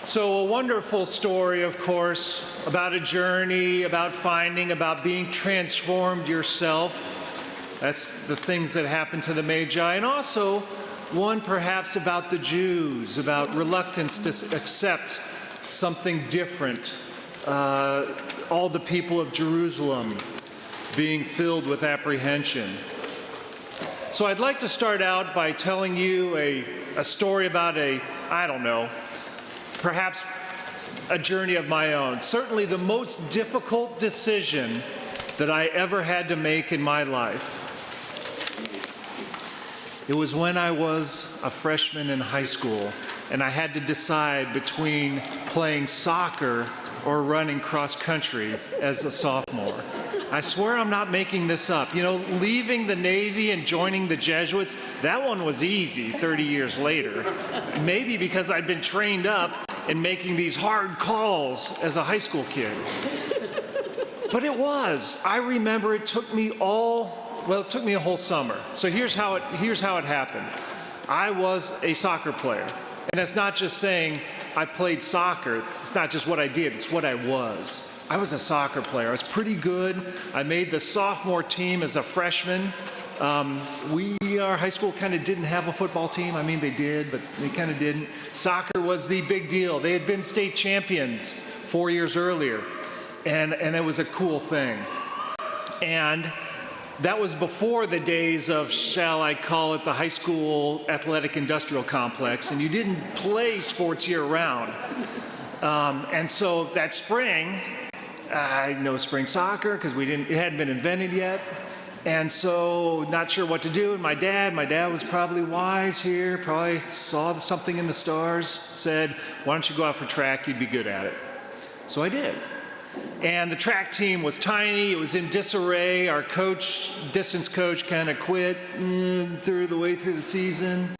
So a wonderful story, of course, about a journey, about finding, about being transformed yourself. That's the things that happened to the Magi. And also one perhaps about the Jews, about reluctance to accept something different. All the people of Jerusalem being filled with apprehension. So I'd like to start out by telling you a story about perhaps a journey of my own. Certainly the most difficult decision that I ever had to make in my life. It was when I was a freshman in high school, and I had to decide between playing soccer or running cross country as a sophomore. I swear I'm not making this up. You know, leaving the Navy and joining the Jesuits, that one was easy 30 years later. Maybe because I'd been trained up in making these hard calls as a high school kid. But it was. I remember it took me a whole summer. So here's how it happened. I was a soccer player. And that's not just saying I played soccer. It's not just what I did, it's what I was. I was a soccer player. I was pretty good. I made the sophomore team as a freshman. Our high school kind of didn't have a football team. I mean, they did, but they kind of didn't. Soccer was the big deal. They had been state champions 4 years earlier, and it was a cool thing. And that was before the days of, shall I call it, the high school athletic industrial complex, and you didn't play sports year-round. And so that spring, no spring soccer because it hadn't been invented yet. And so not sure what to do. And my dad was probably wise here, probably saw something in the stars, said, why don't you go out for track, you'd be good at it. So I did. And the track team was tiny, it was in disarray. Our distance coach kind of quit through the season.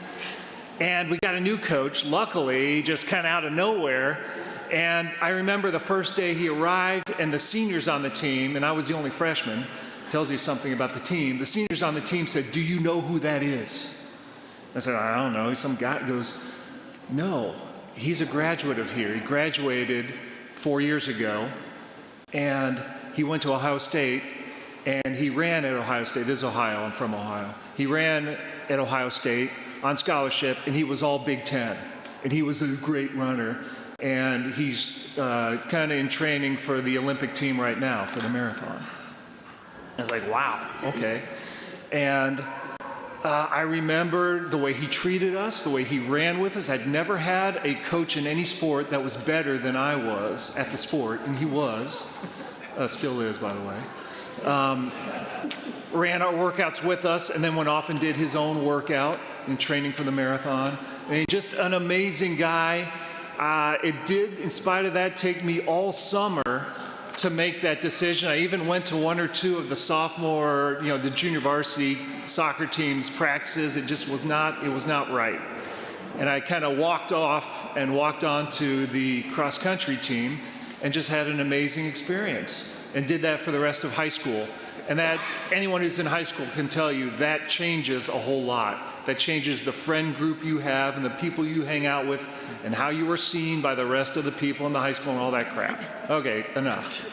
And we got a new coach, luckily, just kind of out of nowhere. And I remember the first day he arrived and the seniors on the team, and I was the only freshman, tells you something about the team. The seniors on the team said, do you know who that is? I said, I don't know. Some guy goes, no, he's a graduate of here. He graduated 4 years ago, and he went to Ohio State, and he ran at Ohio State. This is Ohio. I'm from Ohio. He ran at Ohio State on scholarship, and he was all Big Ten, and he was a great runner. And he's kind of in training for the Olympic team right now for the marathon. I was like, wow, okay. And I remember the way he treated us, the way he ran with us. I'd never had a coach in any sport that was better than I was at the sport, and he was, still is, by the way. Ran our workouts with us, and then went off and did his own workout in training for the marathon. I mean, just an amazing guy. It did, in spite of that, take me all summer to make that decision. I even went to one or two of the the junior varsity soccer team's practices. It was not right. And I kind of walked off and walked on to the cross country team and just had an amazing experience and did that for the rest of high school. And that, anyone who's in high school can tell you, that changes a whole lot. That changes the friend group you have and the people you hang out with and how you are seen by the rest of the people in the high school and all that crap. Okay, enough.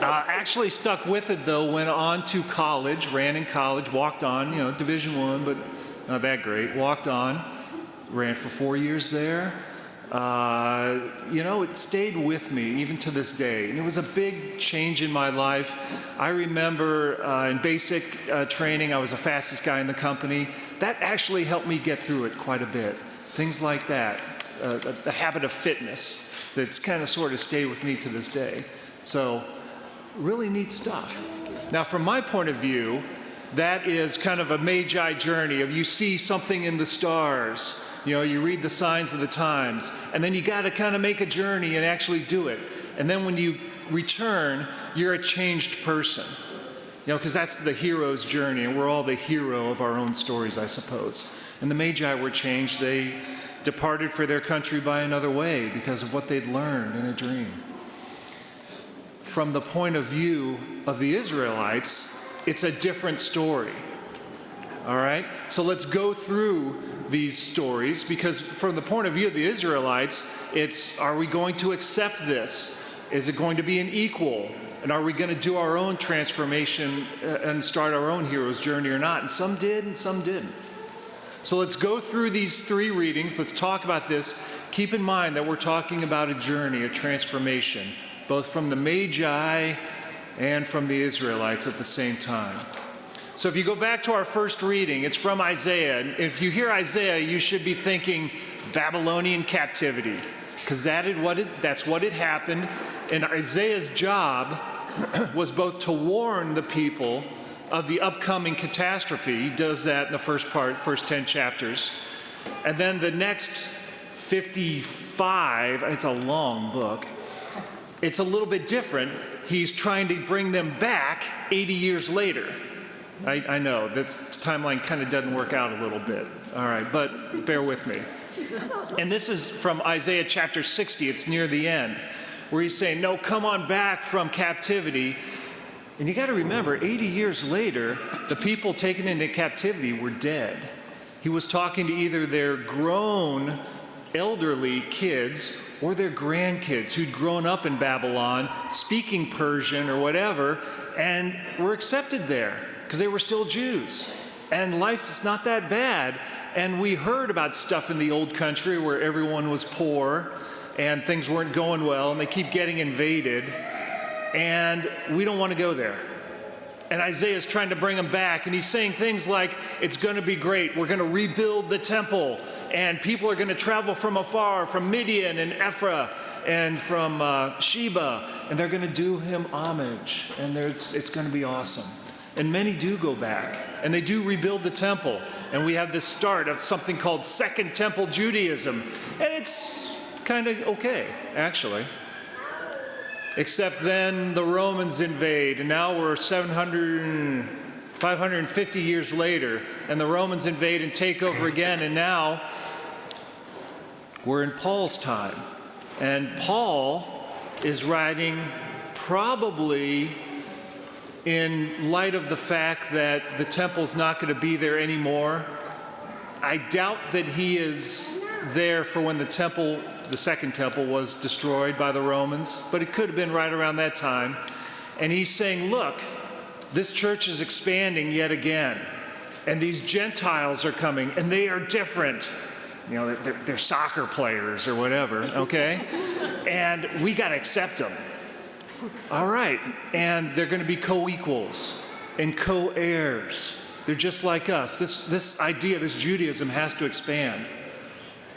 Actually stuck with it though, went on to college, ran in college, walked on, Division I, but not that great. Walked on, ran for 4 years there. It stayed with me even to this day. And it was a big change in my life. I remember in basic training, I was the fastest guy in the company. That actually helped me get through it quite a bit. Things like that, the habit of fitness that's kind of sort of stayed with me to this day. So really neat stuff. Now, from my point of view, that is kind of a Magi journey of you see something in the stars. You read the signs of the times, and then you got to kind of make a journey and actually do it. And then when you return, you're a changed person. Because that's the hero's journey, and we're all the hero of our own stories, I suppose. And the Magi were changed. They departed for their country by another way because of what they'd learned in a dream. From the point of view of the Israelites, it's a different story. All right? So let's go through these stories, because from the point of view of the Israelites, it's, are we going to accept this? Is it going to be an equal? And are we going to do our own transformation and start our own hero's journey or not? And some did and some didn't. So let's go through these 3 readings. Let's talk about this. Keep in mind that we're talking about a journey, a transformation, both from the Magi and from the Israelites at the same time. So if you go back to our first reading, it's from Isaiah. And if you hear Isaiah, you should be thinking Babylonian captivity, because that's what had happened. And Isaiah's job was both to warn the people of the upcoming catastrophe. He does that in the first 10 chapters. And then the next 55, it's a long book, it's a little bit different. He's trying to bring them back 80 years later. I know, this timeline kind of doesn't work out a little bit. All right, but bear with me. And this is from Isaiah chapter 60. It's near the end, where he's saying, no, come on back from captivity. And you got to remember, 80 years later, the people taken into captivity were dead. He was talking to either their grown, elderly kids or their grandkids who'd grown up in Babylon, speaking Persian or whatever, and were accepted there because they were still Jews. And life is not that bad. And we heard about stuff in the old country where everyone was poor and things weren't going well, and they keep getting invaded. And we don't want to go there. And Isaiah's trying to bring them back, and he's saying things like, it's going to be great. We're going to rebuild the temple, and people are going to travel from afar, from Midian and Ephraim and from Sheba, and they're going to do him homage, and it's going to be awesome. And many do go back, and they do rebuild the temple. And we have this start of something called Second Temple Judaism. And it's kind of okay, actually. Except then the Romans invade, and now we're 550 years later, and the Romans invade and take over again, and now we're in Paul's time. And Paul is writing probably in light of the fact that the temple's not going to be there anymore. I doubt that he is there for when the second temple was destroyed by the Romans, but it could have been right around that time. And he's saying, look, this church is expanding yet again, and these Gentiles are coming, and they are different. You know, they're soccer players or whatever, okay? And we got to accept them. All right, and they're going to be co-equals and co-heirs. They're just like us. This idea, this Judaism has to expand.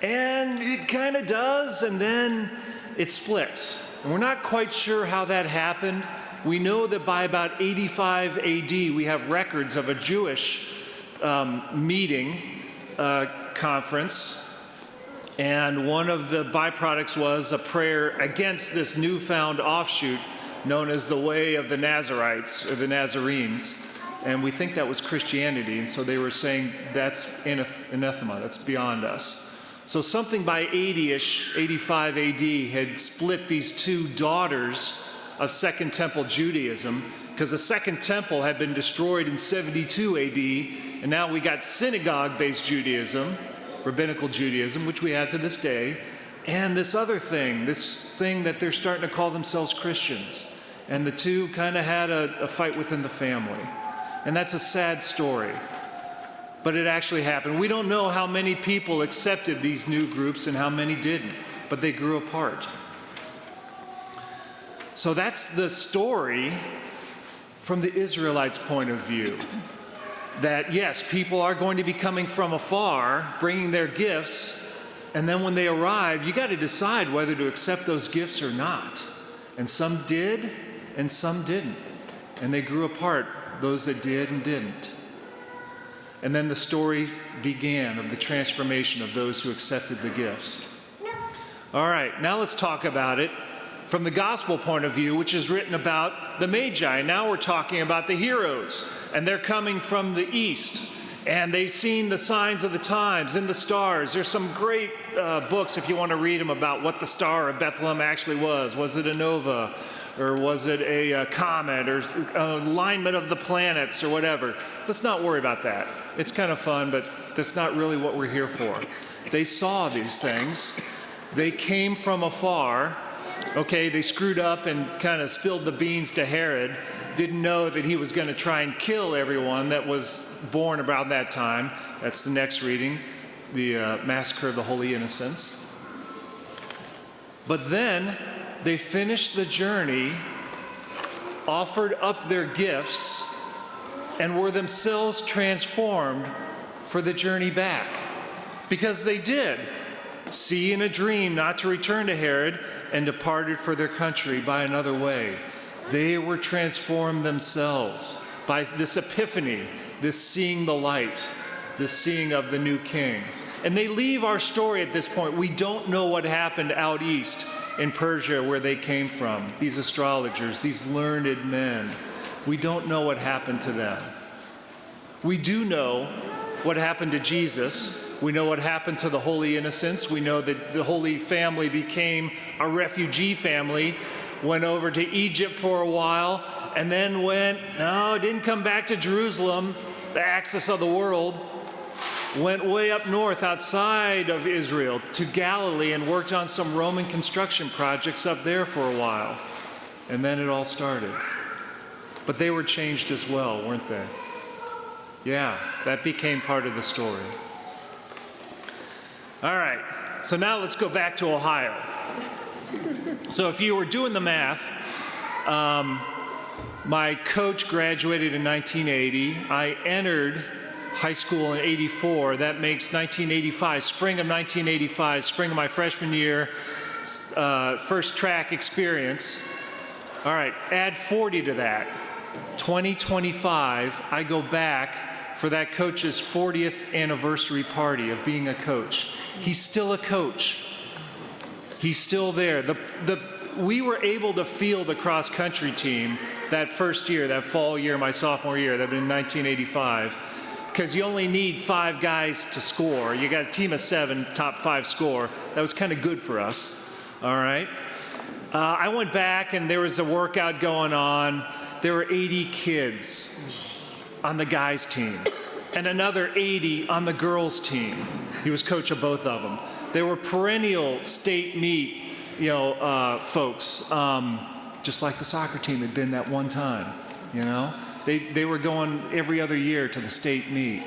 And it kind of does, and then it splits. And we're not quite sure how that happened. We know that by about 85 AD, we have records of a Jewish conference. And one of the byproducts was a prayer against this newfound offshoot known as the Way of the Nazarites, or the Nazarenes. And we think that was Christianity. And so they were saying that's anathema, that's beyond us. So something by 80-ish, 85 AD had split these two daughters of Second Temple Judaism, because the Second Temple had been destroyed in 72 AD, and now we got synagogue-based Judaism, rabbinical Judaism, which we have to this day, and this thing that they're starting to call themselves Christians. And the two kind of had a fight within the family. And that's a sad story. But it actually happened. We don't know how many people accepted these new groups and how many didn't, but they grew apart. So that's the story from the Israelites' point of view. That yes, people are going to be coming from afar, bringing their gifts, and then when they arrive, you got to decide whether to accept those gifts or not. And some did, and some didn't. And they grew apart, those that did and didn't. And then the story began of the transformation of those who accepted the gifts. All right, now let's talk about it from the gospel point of view, which is written about the Magi. Now we're talking about the heroes, and they're coming from the east, and they've seen the signs of the times and the stars. There's some great books, if you want to read them, about what the Star of Bethlehem actually was. Was it a nova, Or was it a comet or alignment of the planets or whatever? Let's not worry about that. It's kind of fun, but that's not really what we're here for. They saw these things. They came from afar. Okay, they screwed up and kind of spilled the beans to Herod. Didn't know that he was going to try and kill everyone that was born around that time. That's the next reading, the massacre of the Holy Innocents. But then they finished the journey, offered up their gifts, and were themselves transformed for the journey back. Because they did see in a dream not to return to Herod and departed for their country by another way. They were transformed themselves by this epiphany, this seeing the light, this seeing of the new king. And they leave our story at this point. We don't know what happened out east in Persia where they came from, these astrologers, these learned men. We don't know what happened to them. We do know what happened to Jesus. We know what happened to the Holy Innocents. We know that the Holy Family became a refugee family, went over to Egypt for a while, and then didn't come back to Jerusalem, the axis of the world, went way up north outside of Israel to Galilee and worked on some Roman construction projects up there for a while. And then it all started. But they were changed as well, weren't they? Yeah, that became part of the story. All right, so now let's go back to Ohio. So if you were doing the math, my coach graduated in 1980. I entered high school in 84. That makes 1985, spring of 1985, spring of my freshman year, first track experience. All right, add 40 to that. 2025, I go back for that coach's 40th anniversary party of being a coach. He's still a coach. He's still there. We were able to field the cross-country team that first year, that fall year, my sophomore year, that was in 1985, because you only need 5 guys to score. You got a team of 7, top 5 score. That was kind of good for us, all right? I went back, and there was a workout going on. There were 80 kids on the guys' team, and another 80 on the girls' team. He was coach of both of them. They were perennial state meet, folks, just like the soccer team had been that one time, They were going every other year to the state meet.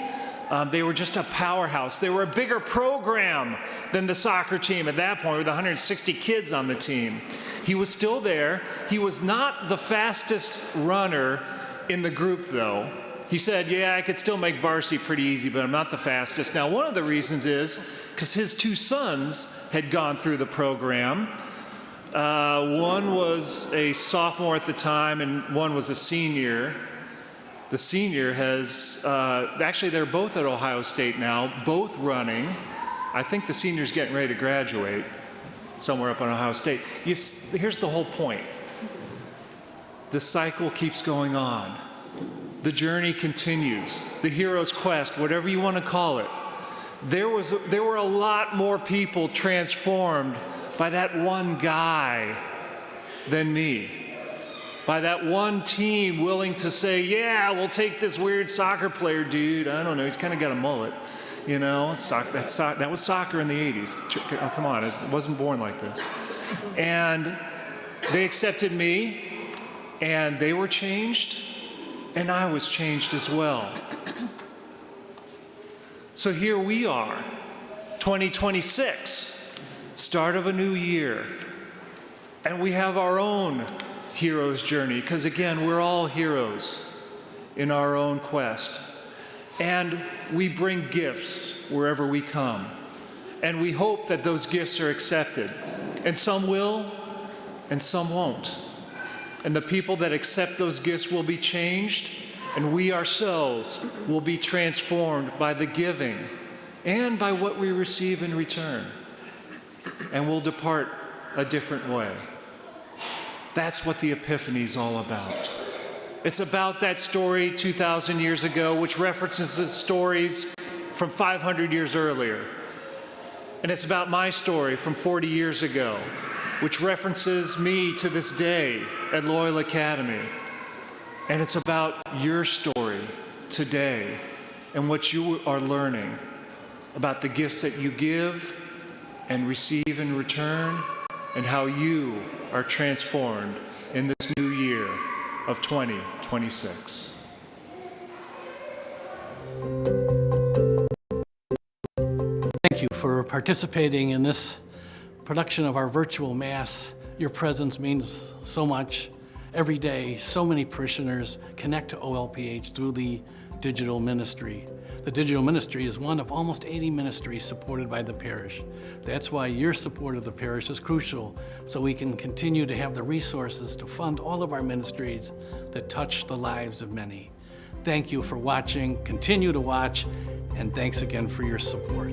They were just a powerhouse. They were a bigger program than the soccer team at that point with 160 kids on the team. He was still there. He was not the fastest runner in the group, though. He said, yeah, I could still make varsity pretty easy, but I'm not the fastest. Now, one of the reasons is because his 2 sons had gone through the program. One was a sophomore at the time, and one was a senior. The senior has, actually, they're both at Ohio State now, both running. I think the senior's getting ready to graduate somewhere up in Ohio State. Here's the whole point. The cycle keeps going on. The journey continues. The hero's quest, whatever you want to call it. There were a lot more people transformed by that one guy than me. By that one team willing to say, yeah, we'll take this weird soccer player dude. I don't know, he's kind of got a mullet. That was soccer in the 80s. Oh, come on, it wasn't born like this. And they accepted me, and they were changed, and I was changed as well. So here we are, 2026, start of a new year, and we have our own hero's journey, because again, we're all heroes in our own quest. And we bring gifts wherever we come. And we hope that those gifts are accepted. And some will, and some won't. And the people that accept those gifts will be changed, and we ourselves will be transformed by the giving and by what we receive in return. And we'll depart a different way. That's what the Epiphany is all about. It's about that story 2,000 years ago, which references the stories from 500 years earlier. And it's about my story from 40 years ago. which references me to this day at Loyal Academy. And it's about your story today and what you are learning about the gifts that you give and receive in return, and how you are transformed in this new year of 2026. Thank you for participating in this production of our virtual Mass. Your presence means so much. Every day, so many parishioners connect to OLPH through the digital ministry. The digital ministry is one of almost 80 ministries supported by the parish. That's why your support of the parish is crucial, so we can continue to have the resources to fund all of our ministries that touch the lives of many. Thank you for watching, continue to watch, and thanks again for your support.